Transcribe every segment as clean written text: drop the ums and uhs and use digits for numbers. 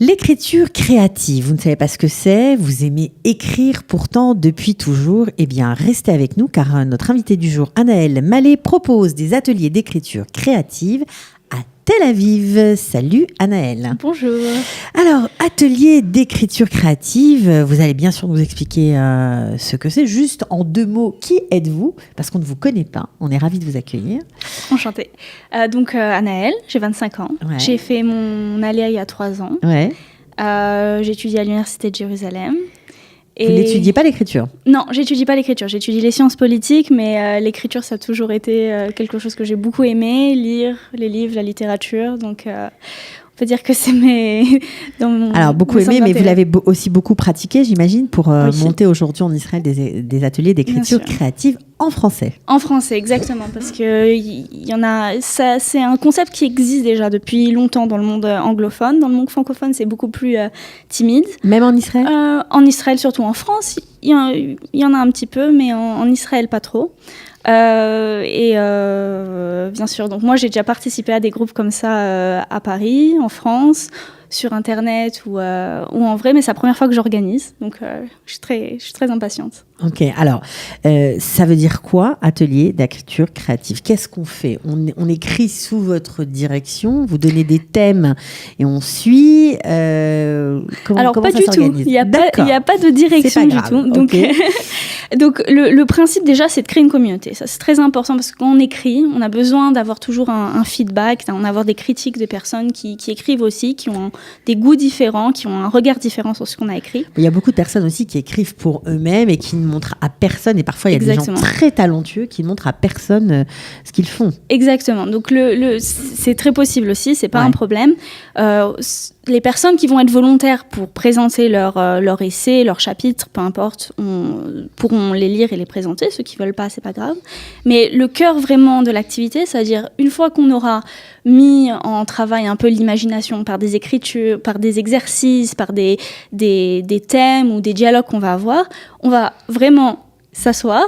L'écriture créative, vous ne savez pas ce que c'est, vous aimez écrire pourtant depuis toujours. Eh bien, restez avec nous car notre invitée du jour, Anaëlle Mallet, propose des ateliers d'écriture créative à Tel Aviv. Salut Anaëlle. Bonjour. Alors, atelier d'écriture créative, vous allez bien sûr nous expliquer ce que c'est. Juste en 2 mots, qui êtes-vous ? Parce qu'on ne vous connaît pas, on est ravis de vous accueillir. Enchantée. Donc Anaëlle, j'ai 25 ans. Ouais. J'ai fait mon alia il y a 3 ans. Ouais. J'ai étudié à l'Université de Jérusalem. Vous n'étudiez pas l'écriture ? Non, j'étudie pas l'écriture. J'étudie les sciences politiques, mais l'écriture, ça a toujours été quelque chose que j'ai beaucoup aimé. Lire les livres, la littérature. Donc, on peut dire que c'est Alors, beaucoup aimé, mais vous l'avez aussi beaucoup pratiqué, j'imagine, pour Oui. monter aujourd'hui en Israël des ateliers d'écriture créative en français. En français, exactement, parce que y en a. Ça, c'est un concept qui existe déjà depuis longtemps dans le monde anglophone. Dans le monde francophone, c'est beaucoup plus timide. Même en Israël ? En Israël, surtout. En France, il y en a un petit peu, mais en Israël, pas trop. Bien sûr, donc moi j'ai déjà participé à des groupes comme ça à Paris, en France, sur Internet ou en vrai, mais c'est la première fois que j'organise, donc je suis très impatiente. Ok, alors ça veut dire quoi, atelier d'écriture créative ? Qu'est-ce qu'on fait ? On écrit sous votre direction, vous donnez des thèmes et on suit. Comment pas ça du s'organise ? tout, il n'y a pas de direction du tout. Donc, okay. Donc le principe déjà, c'est de créer une communauté. Ça, c'est très important parce que quand on écrit, on a besoin d'avoir toujours un feedback, d'avoir des critiques de personnes qui écrivent aussi, qui ont des goûts différents, qui ont un regard différent sur ce qu'on a écrit. Il y a beaucoup de personnes aussi qui écrivent pour eux-mêmes et qui ne montrent à personne. Et parfois, il y a des gens très talentueux qui ne montrent à personne ce qu'ils font. Exactement. Donc c'est très possible aussi, c'est pas un problème. Les personnes qui vont être volontaires pour présenter leur essai, leur chapitre, peu importe, pourront les lire et les présenter. Ceux qui veulent pas, c'est pas grave. Mais le cœur vraiment de l'activité, c'est-à-dire une fois qu'on aura mis en travail un peu l'imagination par des écritures, par des exercices, par des thèmes ou des dialogues qu'on va avoir, on va vraiment s'asseoir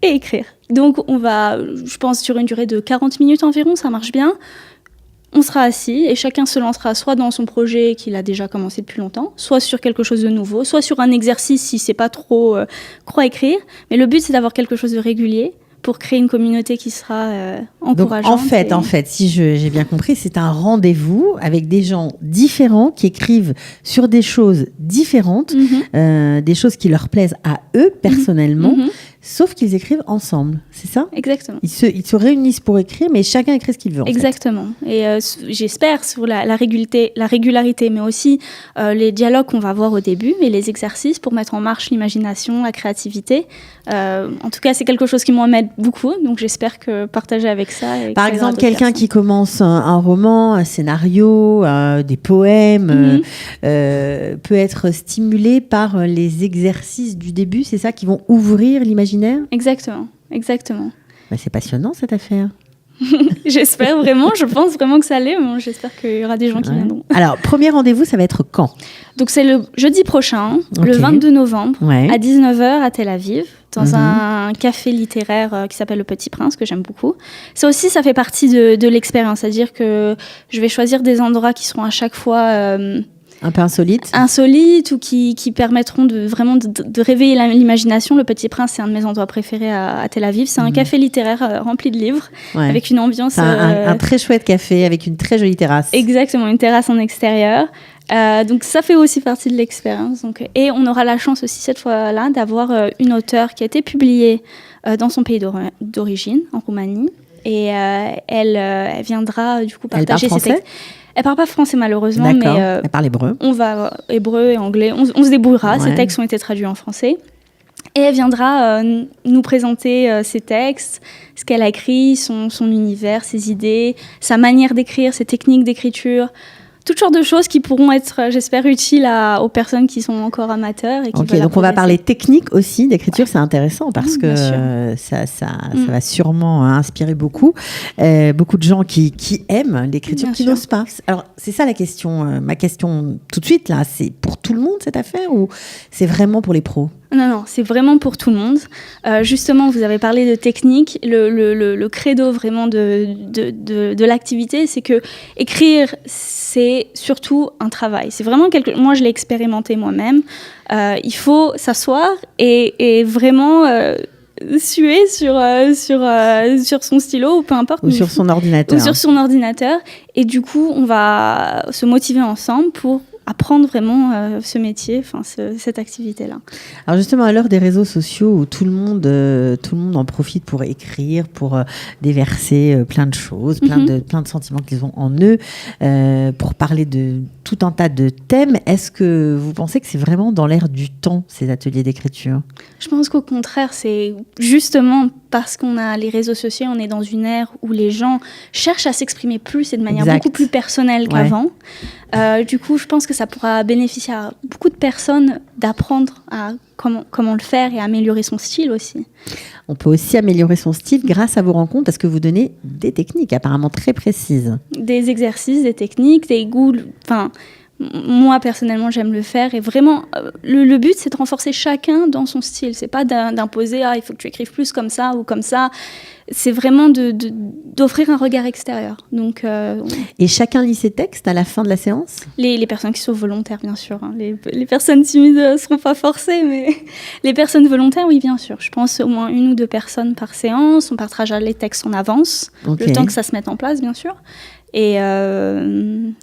et écrire. Donc on va, je pense, sur une durée de 40 minutes environ, ça marche bien. On sera assis et chacun se lancera soit dans son projet qu'il a déjà commencé depuis longtemps, soit sur quelque chose de nouveau, soit sur un exercice si c'est pas trop quoi écrire. Mais le but, c'est d'avoir quelque chose de régulier pour créer une communauté qui sera encourageante. Donc, en fait, si j'ai bien compris, c'est un rendez-vous avec des gens différents qui écrivent sur des choses différentes, des choses qui leur plaisent à eux personnellement, sauf qu'ils écrivent ensemble, c'est ça ? Exactement. Ils se réunissent pour écrire, mais chacun écrit ce qu'il veut. Exactement. Et j'espère sur la régularité, mais aussi les dialogues qu'on va avoir au début, et les exercices pour mettre en marche l'imagination, la créativité. En tout cas, c'est quelque chose qui m'emmène beaucoup, donc j'espère que partager avec ça. Par exemple, quelqu'un qui commence un roman, un scénario, des poèmes, peut être stimulé par les exercices du début, c'est ça, qui vont ouvrir l'imaginaire ? Exactement. Bah, c'est passionnant cette affaire. J'espère vraiment, je pense vraiment que ça l'est. Bon, j'espère qu'il y aura des gens qui viendront. Alors, premier rendez-vous, ça va être quand ? Donc, c'est le jeudi prochain, le 22 novembre, à 19h à Tel Aviv, dans un café littéraire qui s'appelle Le Petit Prince, que j'aime beaucoup. Ça aussi, ça fait partie de l'expérience. C'est-à-dire que je vais choisir des endroits qui seront à chaque fois... un peu insolites ou qui permettront de réveiller l'imagination. Le Petit Prince, c'est un de mes endroits préférés à Tel Aviv. C'est un café littéraire rempli de livres, avec une ambiance... un très chouette café avec une très jolie terrasse. Exactement, une terrasse en extérieur. Donc ça fait aussi partie de l'expérience. Et on aura la chance aussi cette fois-là d'avoir une auteure qui a été publiée dans son pays d'origine, en Roumanie. Et elle viendra du coup partager ses textes. Elle parle pas français malheureusement, mais elle parle hébreu. On va hébreu et anglais. On se débrouillera. Ces textes ont été traduits en français. Et elle viendra nous présenter ses textes, ce qu'elle a écrit, son univers, ses idées, sa manière d'écrire, ses techniques d'écriture. Toutes sortes de choses qui pourront être, j'espère, utiles aux personnes qui sont encore amateurs. Et qui veulent donc on va parler technique aussi d'écriture, c'est intéressant parce que ça va sûrement inspirer beaucoup de gens qui aiment l'écriture, qui n'osent pas. Alors c'est ça la question, ma question tout de suite là, c'est pour tous tout le monde cette affaire ou c'est vraiment pour les pros ? Non, c'est vraiment pour tout le monde. Justement, vous avez parlé de technique. Le credo vraiment de l'activité, c'est que écrire, c'est surtout un travail. C'est vraiment moi, je l'ai expérimenté moi-même. Il faut s'asseoir et vraiment suer sur son stylo ou peu importe. Ou sur son ordinateur. Ou sur son ordinateur. Et du coup, on va se motiver ensemble pour apprendre vraiment ce métier, cette activité-là. Alors justement, à l'heure des réseaux sociaux où tout le monde en profite pour écrire, pour déverser plein de choses, plein de sentiments qu'ils ont en eux, pour parler de tout un tas de thèmes, est-ce que vous pensez que c'est vraiment dans l'air du temps, ces ateliers d'écriture ? Je pense qu'au contraire, c'est justement parce qu'on a les réseaux sociaux, on est dans une ère où les gens cherchent à s'exprimer plus et de manière beaucoup plus personnelle qu'avant. Du coup, je pense que ça pourra bénéficier à beaucoup de personnes d'apprendre à comment le faire et améliorer son style aussi. On peut aussi améliorer son style grâce à vos rencontres parce que vous donnez des techniques apparemment très précises. Des exercices, des techniques, des goûts. Moi, personnellement, j'aime le faire. Et vraiment, le but, c'est de renforcer chacun dans son style. C'est pas d'imposer, il faut que tu écrives plus comme ça ou comme ça. C'est vraiment d'offrir un regard extérieur. Donc, Et chacun lit ses textes à la fin de la séance ? Les personnes qui sont volontaires, bien sûr. Les personnes timides ne seront pas forcées, mais les personnes volontaires, oui, bien sûr. Je pense au moins 1 ou 2 personnes par séance. On partagera les textes en avance, le temps que ça se mette en place, bien sûr. Et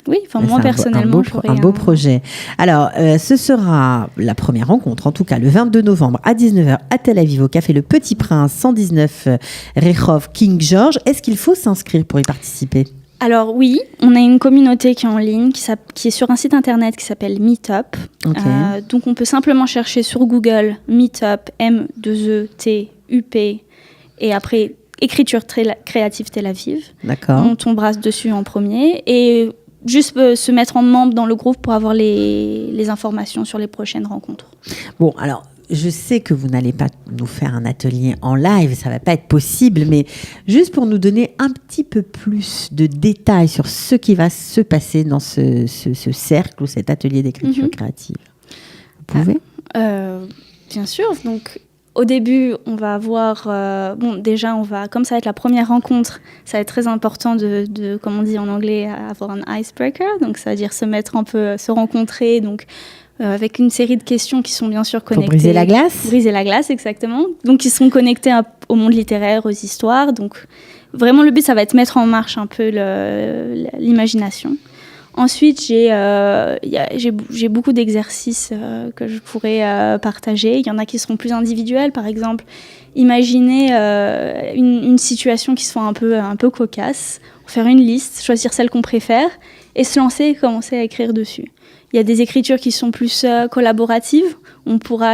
oui, moi personnellement, un beau projet. Alors, ce sera la première rencontre, en tout cas le 22 novembre à 19h à Tel Aviv au Café Le Petit Prince, 119 Rehov King George. Est-ce qu'il faut s'inscrire pour y participer ? Alors oui, on a une communauté qui est en ligne, qui est sur un site internet qui s'appelle Meetup. Donc on peut simplement chercher sur Google Meetup, M2ETUP, et après écriture créative Tel Aviv. D'accord. On tombera dessus en premier et juste se mettre en membre dans le groupe pour avoir les informations sur les prochaines rencontres. Bon, alors je sais que vous n'allez pas nous faire un atelier en live, ça ne va pas être possible, mais juste pour nous donner un petit peu plus de détails sur ce qui va se passer dans ce cercle ou cet atelier d'écriture créative. Vous pouvez ? Bien sûr, donc... Au début, on va avoir... comme ça va être la première rencontre, ça va être très important de comme on dit en anglais, avoir un icebreaker. Donc, ça veut dire se rencontrer, donc, avec une série de questions qui sont bien sûr connectées. Pour briser la glace ? Briser la glace, exactement. Donc, qui sont connectées au monde littéraire, aux histoires. Donc, vraiment, le but, ça va être mettre en marche un peu l'imagination. Ensuite, j'ai beaucoup d'exercices que je pourrais partager. Il y en a qui seront plus individuels. Par exemple, imaginez une situation qui soit un peu cocasse, faire une liste, choisir celle qu'on préfère et se lancer et commencer à écrire dessus. Il y a des écritures qui sont plus collaboratives.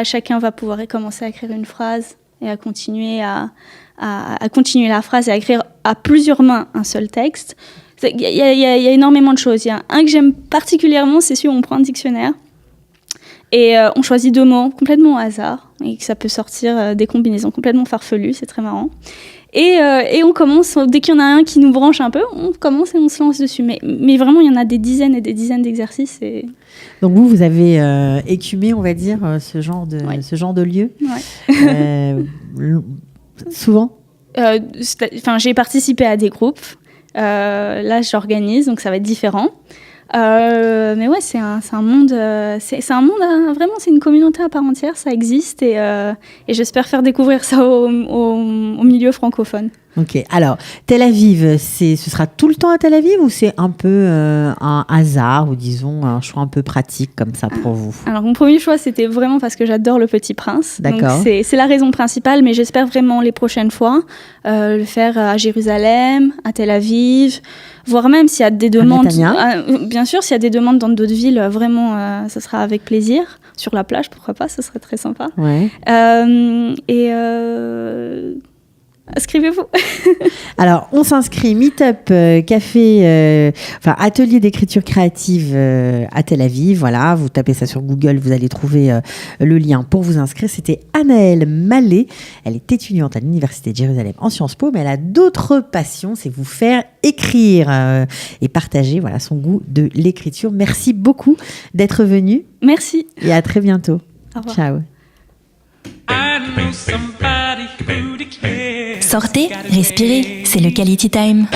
Chacun va pouvoir commencer à écrire une phrase et à continuer à continuer la phrase et à écrire à plusieurs mains un seul texte. Il y a énormément de choses. Il y a un que j'aime particulièrement, c'est celui où on prend un dictionnaire et on choisit 2 mots complètement au hasard et que ça peut sortir des combinaisons complètement farfelues, c'est très marrant. Et on commence, dès qu'il y en a un qui nous branche un peu, on commence et on se lance dessus. Mais vraiment, il y en a des dizaines et des dizaines d'exercices. Donc vous avez écumé, on va dire, ce genre de lieu souvent j'ai participé à des groupes. Là, j'organise, donc ça va être différent. Mais ouais, c'est un monde, vraiment, c'est une communauté à part entière, ça existe et j'espère faire découvrir ça au milieu francophone. Ok, alors Tel Aviv, ce sera tout le temps à Tel Aviv ou c'est un peu un hasard ou disons un choix un peu pratique comme ça pour vous ? Alors mon premier choix c'était vraiment parce que j'adore Le Petit Prince. D'accord. Donc, c'est la raison principale, mais j'espère vraiment les prochaines fois le faire à Jérusalem, à Tel Aviv, voire même s'il y a des demandes. Bien sûr, s'il y a des demandes dans d'autres villes, vraiment ça sera avec plaisir. Sur la plage, pourquoi pas, ça serait très sympa. Ouais. inscrivez-vous. Alors, on s'inscrit Meetup atelier d'écriture créative à Tel Aviv. Voilà, vous tapez ça sur Google, vous allez trouver le lien pour vous inscrire. C'était Anaëlle Mallet. Elle est étudiante à l'Université de Jérusalem en Sciences Po, mais elle a d'autres passions, c'est vous faire écrire et partager son goût de l'écriture. Merci beaucoup d'être venue. Merci. Et à très bientôt. Au revoir. Ciao. Sortez, respirez, c'est le Quality Time.